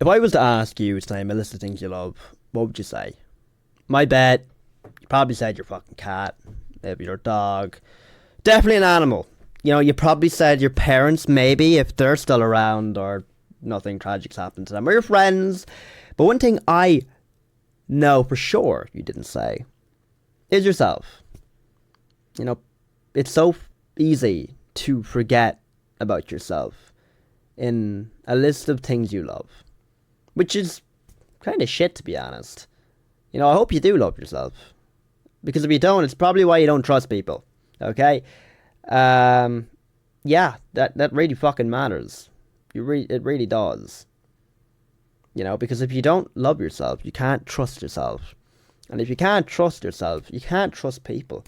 If I was to ask you to name a list of things you love, what would you say? My bet, you probably said your fucking cat, maybe your dog. Definitely an animal. You know, you probably said your parents, maybe, if they're still around or nothing tragic's happened to them, or your friends. But one thing I know for sure you didn't say is yourself. You know, it's so easy to forget about yourself in a list of things you love, which is kind of shit, to be honest. You know, I hope you do love yourself, because if you don't, it's probably why you don't trust people. Okay, yeah, that really fucking matters. It really does. You know, because if you don't love yourself, you can't trust yourself, and if you can't trust yourself, you can't trust people,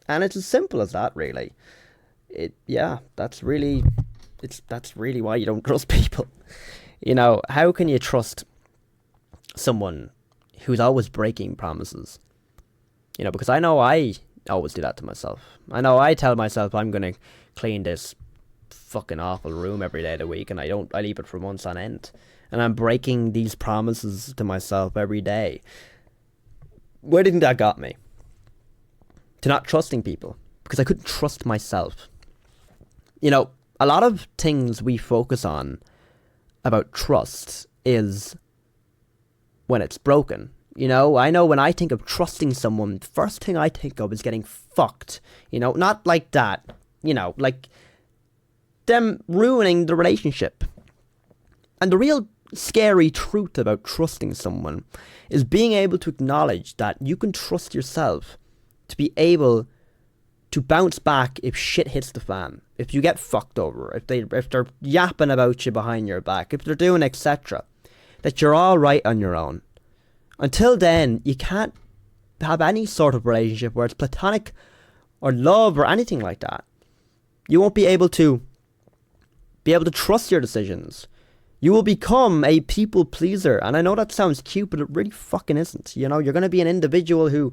and it's as simple as that, really. Yeah, that's really why you don't trust people. You know, how can you trust someone who's always breaking promises? You know, because I know I always do that to myself. I know I tell myself I'm gonna clean this fucking awful room every day of the week, and I don't. I leave it for months on end, and I'm breaking these promises to myself every day. Where do you think that got me? To not trusting people, because I couldn't trust myself. You know, a lot of things we focus on about trust is when it's broken. You know, I know when I think of trusting someone, the first thing I think of is getting fucked. You know, not like that. You know, like them ruining the relationship. And the real scary truth about trusting someone is being able to acknowledge that you can trust yourself to be able to bounce back if shit hits the fan. If you get fucked over, if they're yapping about you behind your back, if they're doing etc. That you're all right on your own. Until then, you can't have any sort of relationship where it's platonic or love or anything like that. You won't be able to trust your decisions. You will become a people pleaser. And I know that sounds cute, but it really fucking isn't. You know, you're going to be an individual who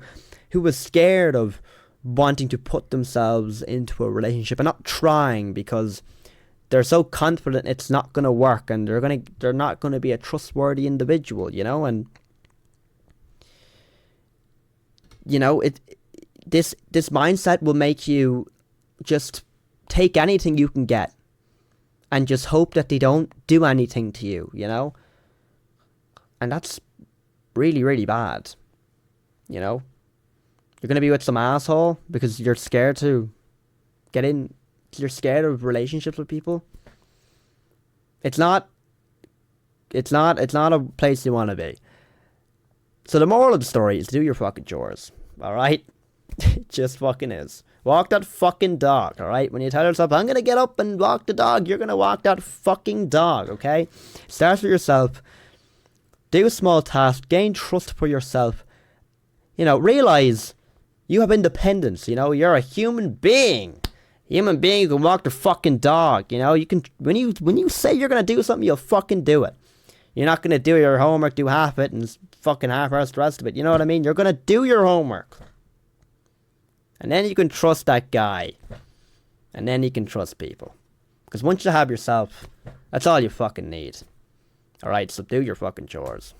is scared of wanting to put themselves into a relationship and not trying because they're so confident it's not going to work, and they're not going to be a trustworthy individual, you know. And you know, this mindset will make you just take anything you can get and just hope that they don't do anything to you, you know? And that's really, really bad. You know? You're going to be with some asshole because you're scared to get in, you're scared of relationships with people. It's not a place you want to be. So the moral of the story is do your fucking chores, alright? It just fucking is. Walk that fucking dog, alright? When you tell yourself, I'm gonna get up and walk the dog, you're gonna walk that fucking dog, okay? Start with yourself. Do a small task. Gain trust for yourself. You know, realize you have independence, you know? You're a human being. Human being who can walk the fucking dog, you know? You can, when you say you're gonna do something, you'll fucking do it. You're not going to do your homework, do half it, and fucking half-ass the rest of it. You know what I mean? You're going to do your homework. And then you can trust that guy. And then you can trust people. Because once you have yourself, that's all you fucking need. Alright, so do your fucking chores.